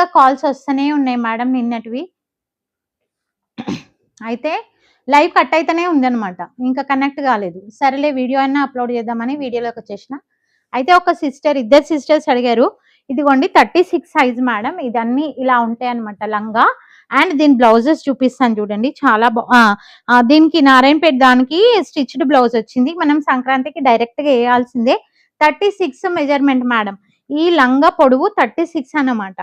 గా కాల్స్ వస్తూనే ఉన్నాయి మేడం నిన్నటివి. అయితే లైవ్ కట్ అయితేనే ఉందన్నమాట, ఇంకా కనెక్ట్ కాలేదు. సరేలే వీడియో అయినా అప్లోడ్ చేద్దామని వీడియోలోకి వచ్చేసిన. అయితే ఒక ఇద్దరు సిస్టర్స్ అడిగారు. ఇదిగోండి 36 సైజ్ మేడం. ఇదన్నీ ఇలా ఉంటాయి అనమాట లంగా. అండ్ దీని బ్లౌజెస్ చూపిస్తాను చూడండి. చాలా దీనికి నారాయణపేట దానికి స్టిచ్డ్ బ్లౌజ్ వచ్చింది. మనం సంక్రాంతికి డైరెక్ట్ గా వేయాల్సిందే. 36 మెజర్మెంట్ మేడం. ఈ లంగా పొడవు 36 అన్నమాట,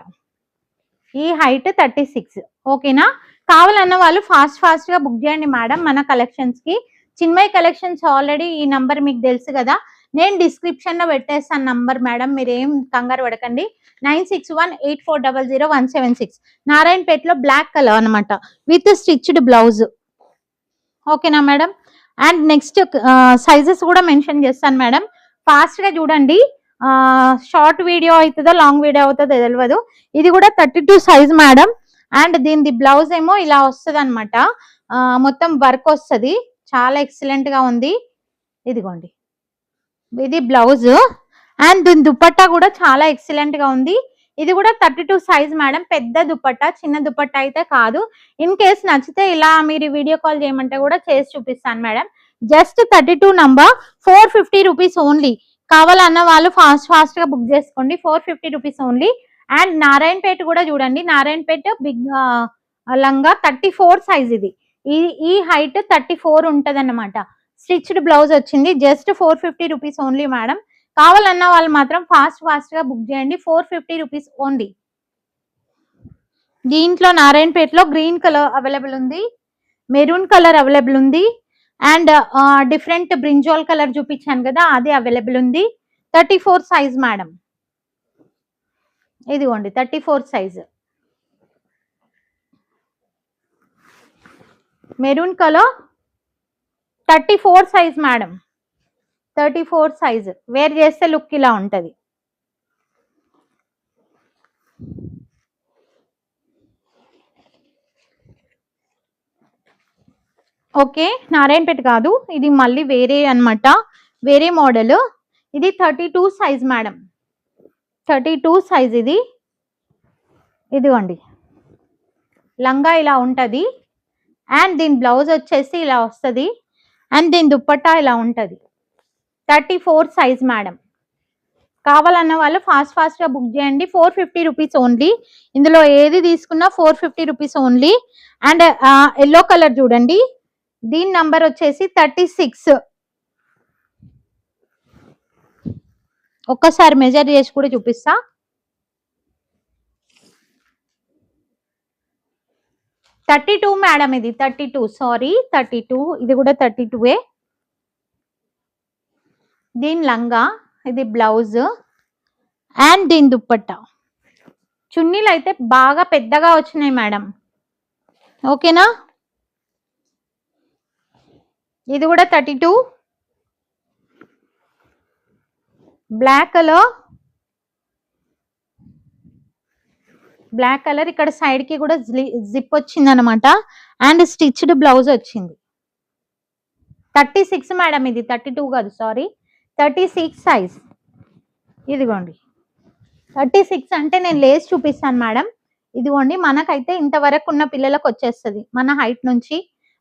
ఈ హైట్ 36. ఓకేనా? కావాలన్న వాళ్ళు ఫాస్ట్ గా బుక్ చేయండి మేడం మన కలెక్షన్స్ కి. చిన్మయ్ కలెక్షన్స్ ఆల్రెడీ ఈ నంబర్ మీకు తెలుసు కదా, నేను డిస్క్రిప్షన్ లో పెట్టేస్తాను నంబర్ మేడం, మీరేం కంగారు పడకండి. 9618400176. నారాయణపేటలో బ్లాక్ కలర్ అనమాట విత్ స్టిచ్డ్ బ్లౌజ్. ఓకేనా మేడం? అండ్ నెక్స్ట్ సైజెస్ కూడా మెన్షన్ చేస్తాను మేడం. ఫాస్ట్ గా చూడండి. షార్ట్ వీడియో అవుతుందో లాంగ్ వీడియో అవుతుందో తెలియదు. ఇది కూడా 32 సైజ్ మేడం. అండ్ దీని బ్లౌజ్ ఏమో ఇలా వస్తుంది అనమాట, మొత్తం వర్క్ వస్తుంది. చాలా ఎక్సలెంట్ గా ఉంది. ఇదిగోండి, ఇది బ్లౌజ్. అండ్ దీని దుపట్టా కూడా చాలా ఎక్సలెంట్ గా ఉంది. ఇది కూడా 32 సైజ్ మేడం. పెద్ద దుపట్టా, చిన్న దుపట్టా అయితే కాదు. ఇన్ కేస్ నచ్చితే ఇలా మీరు వీడియో కాల్ చేయమంటే కూడా చేసి చూపిస్తాను madam. Just 32 number, 450 rupees only. కావాలన్న వాళ్ళు ఫాస్ట్ గా బుక్ చేసుకోండి. 450 రూపీస్ ఓన్లీ. అండ్ నారాయణపేట కూడా చూడండి. నారాయణపేట బిగ్ లంగా 34 సైజ్. ఇది ఈ హైట్ 34 ఉంటది అన్నమాట. స్టిచ్డ్ బ్లౌజ్ వచ్చింది. Just 450 rupees only madam. కావాలన్న వాళ్ళు మాత్రం ఫాస్ట్ గా బుక్ చేయండి. 450 రూపీస్ ఓన్లీ. దీంట్లో నారాయణపేటలో గ్రీన్ కలర్ అవైలబుల్ ఉంది, మెరూన్ కలర్ అవైలబుల్ ఉంది, అండ్ డిఫరెంట్ బ్రింజాల్ కలర్ చూపించాను కదా, అది అవైలబుల్ ఉంది. 34 సైజ్ మేడం. ఇదిగోండి 34 size, maroon colour, 34 size madam. 34 size wear చేస్తే లుక్ ఇలా ఉంటది. ఓకే, నారాయణపేట కాదు, ఇది మళ్ళీ వేరే అన్నమాట, వేరే మోడల్. ఇది 32 సైజ్ మేడం. 32 సైజ్ ఇది. ఇదిగోండి, లంగా ఇలా ఉంటది. అండ్ దీని బ్లౌజ్ వచ్చేసి ఇలా వస్తుంది. అండ్ దీని దుప్పట్టా ఇలా ఉంటది. 34 సైజ్ మేడం. కావాలన్న వాళ్ళు ఫాస్ట్ గా బుక్ చేయండి. 450 రూపీస్ ఓన్లీ. ఇందులో ఏది తీసుకున్నా 450 rupees only. And yellow colour చూడండి. దీని నంబర్ వచ్చేసి 36. ఒక్కసారి మెజర్ చేసి కూడా చూపిస్తా. 32 మేడం. ఇది 32, సారీ 32. ఇది కూడా 32. దీని లంగా, ఇది బ్లౌజ్, అండ్ దీని దుప్పట్టా. చున్నీలు అయితే బాగా పెద్దగా వచ్చినాయి మేడం. ఓకేనా? ఇది కూడా 32. Black colour, black colour. ఇక్కడ సైడ్ కి కూడా జిప్ వచ్చింది అనమాట. అండ్ స్టిచ్డ్ బ్లౌజ్ వచ్చింది. 36 మేడం. ఇది 32 కాదు, సారీ 36 సైజ్. ఇదిగోండి 36 అంటే నేను లేస్ చూపిస్తాను మేడం. ఇదిగోండి, మనకైతే ఇంతవరకు ఉన్న పిల్లలకు వచ్చేస్తుంది మన హైట్ నుంచి.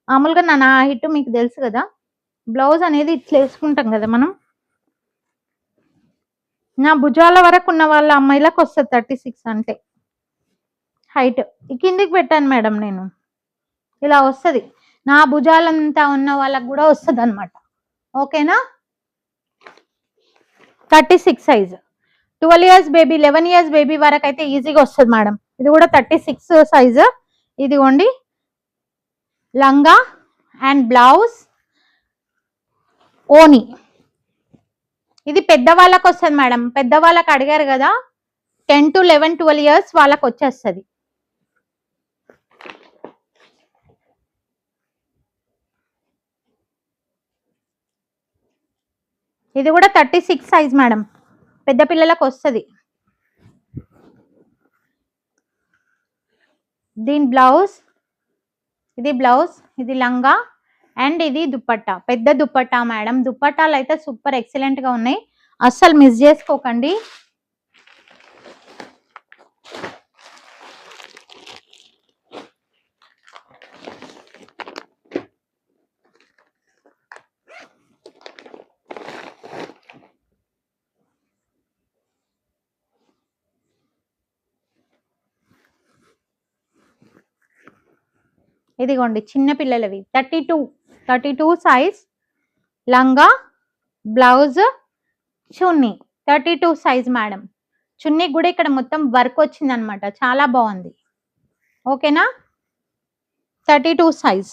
మామూలుగా నా హైట్ మీకు తెలుసు కదా, బ్లౌజ్ అనేది ఇట్లా వేసుకుంటాం కదా మనం. నా భుజాల వరకు ఉన్న వాళ్ళ అమ్మాయిలకు వస్తుంది 36 అంటే హైట్. కిందికి పెట్టాను మేడం నేను, ఇలా వస్తుంది. నా భుజాలంతా ఉన్న వాళ్ళకు కూడా వస్తుంది అనమాట. ఓకేనా? 36 size. 12 years baby, 11 years baby వరకు అయితే ఈజీగా వస్తుంది మేడం. ఇది కూడా 36 సైజ్. ఇదిగోండి, లంగా అండ్ బ్లౌజ్, ఓని. ఇది పెద్దవాళ్ళకి వస్తుంది మేడం. పెద్దవాళ్ళకి అడిగారు కదా, 10 to 11, 12 ఇయర్స్ వాళ్ళకి వచ్చేస్తుంది. ఇది కూడా 36 సైజ్ మేడం. పెద్ద పిల్లలకు వస్తుంది. దీని బ్లౌజ్, ఇది బ్లౌజ్, ఇది లంగా, అండ్ ఇది దుప్పట్టా. పెద్ద దుప్పట్టా మేడం. దుప్పట్టాలు అయితే సూపర్ ఎక్సలెంట్ గా ఉన్నాయి, అస్సలు మిస్ చేసుకోకండి. ఇదిగోండి చిన్న పిల్లలవి 32 సైజ్ లంగా బ్లౌజ్ చున్నీ 32 సైజ్ మేడం. చున్నీ కూడా ఇక్కడ మొత్తం వర్క్ వచ్చింది అనమాట, చాలా బాగుంది. ఓకేనా, 32 సైజ్.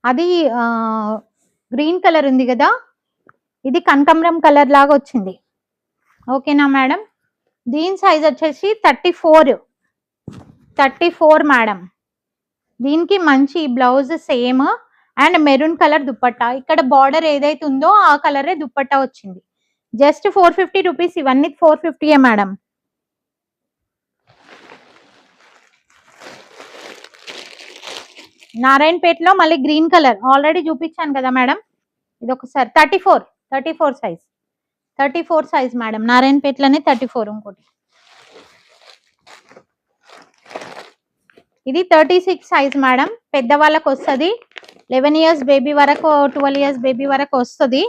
అది గ్రీన్ కలర్ ఉంది కదా, ఇది కనకాంబరం కలర్ లాగా వచ్చింది. ఓకేనా మేడం, దీని సైజ్ వచ్చేసి 34 మేడం. దీనికి మంచి blouse same and maroon colour dupatta. ఇక్కడ బార్డర్ ఏదైతే ఉందో ఆ కలరే దుప్పట్టా వచ్చింది. Just 450 rupees. ఇవన్నీ 450 మేడం. నారాయణపేటలో మళ్ళీ గ్రీన్ కలర్ ఆల్రెడీ చూపించాను కదా మేడం, ఇది ఒకసారి 34 సైజ్. 34 size madam, నారాయణపేటలోనే 34. ఇంకోటి ఇది 36 సైజ్ మేడం, పెద్దవాళ్ళకి వస్తుంది. 11 ఇయర్స్ బేబీ వరకు, 12 ఇయర్స్ బేబీ వరకు వస్తుంది.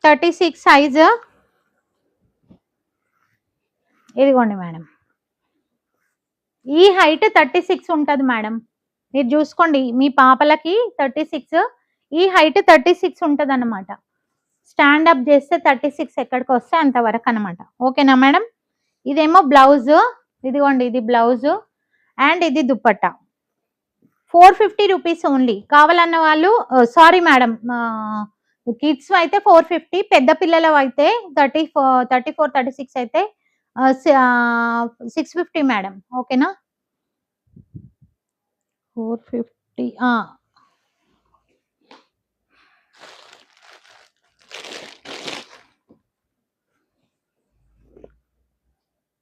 36 సైజ్. ఇదిగోండి మేడం, ఈ హైట్ 36 ఉంటుంది మేడం. మీరు చూసుకోండి, మీ పాపలకి 36, ఈ హైట్ 36 ఉంటుంది అనమాట. స్టాండ్ అప్ చేస్తే 36 ఎక్కడికి వస్తే అంతవరకు అనమాట. ఓకేనా మేడం. ఇదేమో బ్లౌజ్, ఇదిగోండి ఇది బ్లౌజ్ అండ్ ఇది దుప్పట్టా. 450 rupees only. కావాలన్న వాళ్ళు, సారీ మేడం, కిడ్స్ అయితే 450, పెద్ద పిల్లలు అయితే 34 36 అయితే 650 మేడం. ఓకేనా, 450.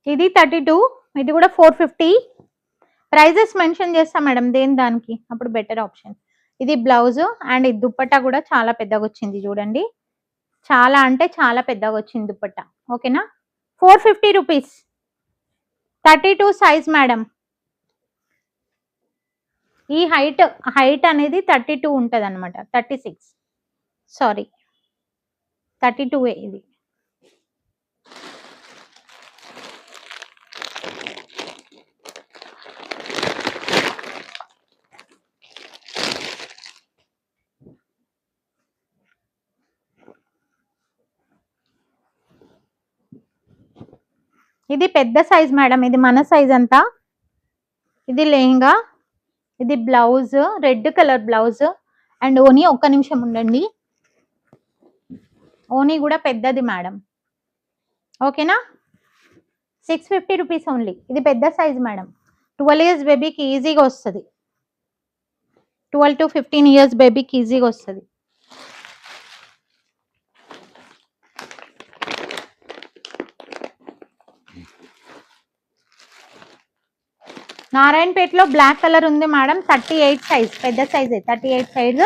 ఇది 32, ఇది కూడా 450. ప్రైజెస్ మెన్షన్ చేస్తా మేడం దేని దానికి, అప్పుడు బెటర్ ఆప్షన్. ఇది బ్లౌజ్ అండ్ ఇది దుప్పట్టా కూడా చాలా పెద్దగా వచ్చింది చూడండి, చాలా అంటే చాలా పెద్దగా వచ్చింది దుప్పట్టా. ఓకేనా, 450 రూపీస్. 32 size madam. ఈ హైట్ అనేది 32 ఉంటుంది అనమాట. 36 సారీ 32 ఇది. ఇది పెద్ద సైజ్ మేడం, ఇది మన సైజ్ అంతా. ఇది లెహంగా, ఇది blouse, red colour blouse and ఓనీ. ఒక్క నిమిషం ఉండండి, ఓనీ కూడా పెద్దది మేడం. ఓకేనా, 650 రూపీస్ ఓన్లీ. ఇది పెద్ద సైజ్ మేడం, 12 ఇయర్స్ బేబీకి ఈజీగా వస్తుంది. 12 to 15 ఇయర్స్ బేబీకి ఈజీగా వస్తుంది. నారాయణపేటలో బ్లాక్ కలర్ ఉంది మేడం, 38 సైజ్, పెద్ద సైజే 38 సైజ్.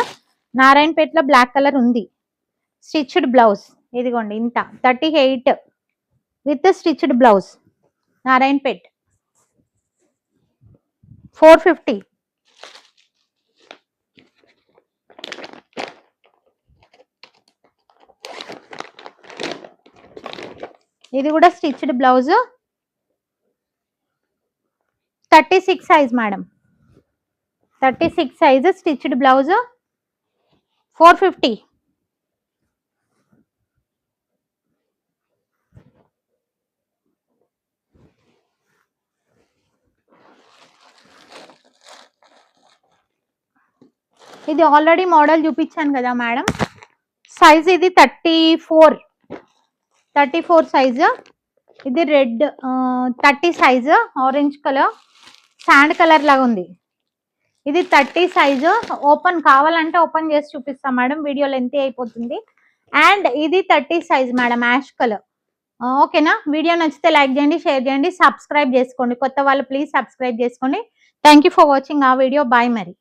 నారాయణపేటలో బ్లాక్ కలర్ ఉంది. స్టిచ్డ్ బ్లౌజ్, ఇదిగోండి ఇంత 38 విత్ స్టిచ్డ్ బ్లౌజ్. నారాయణపేట్ 450. ఇది కూడా stitched blouse, 36 size madam. 36 size stitched blouse, 450. ఇది ఆల్రెడీ మోడల్ చూపించాను కదా మేడం. సైజ్ ఇది 34 సైజ్. ఇది red 30 size, orange colour, sand colour లాగా ఉంది. ఇది 30 సైజు. ఓపెన్ కావాలంటే ఓపెన్ చేసి చూపిస్తాం మేడం, వీడియో లెంత్ అయిపోతుంది. అండ్ ఇది 30 సైజ్ మేడం, యాష్ కలర్. ఓకేనా, వీడియో నచ్చితే లైక్ చేయండి, షేర్ చేయండి, సబ్స్క్రైబ్ చేసుకోండి. కొత్త వాళ్ళు ప్లీజ్ సబ్స్క్రైబ్ చేసుకోండి. థ్యాంక్ యూ ఫర్ వాచింగ్ ఆ వీడియో. బాయ్ మరి.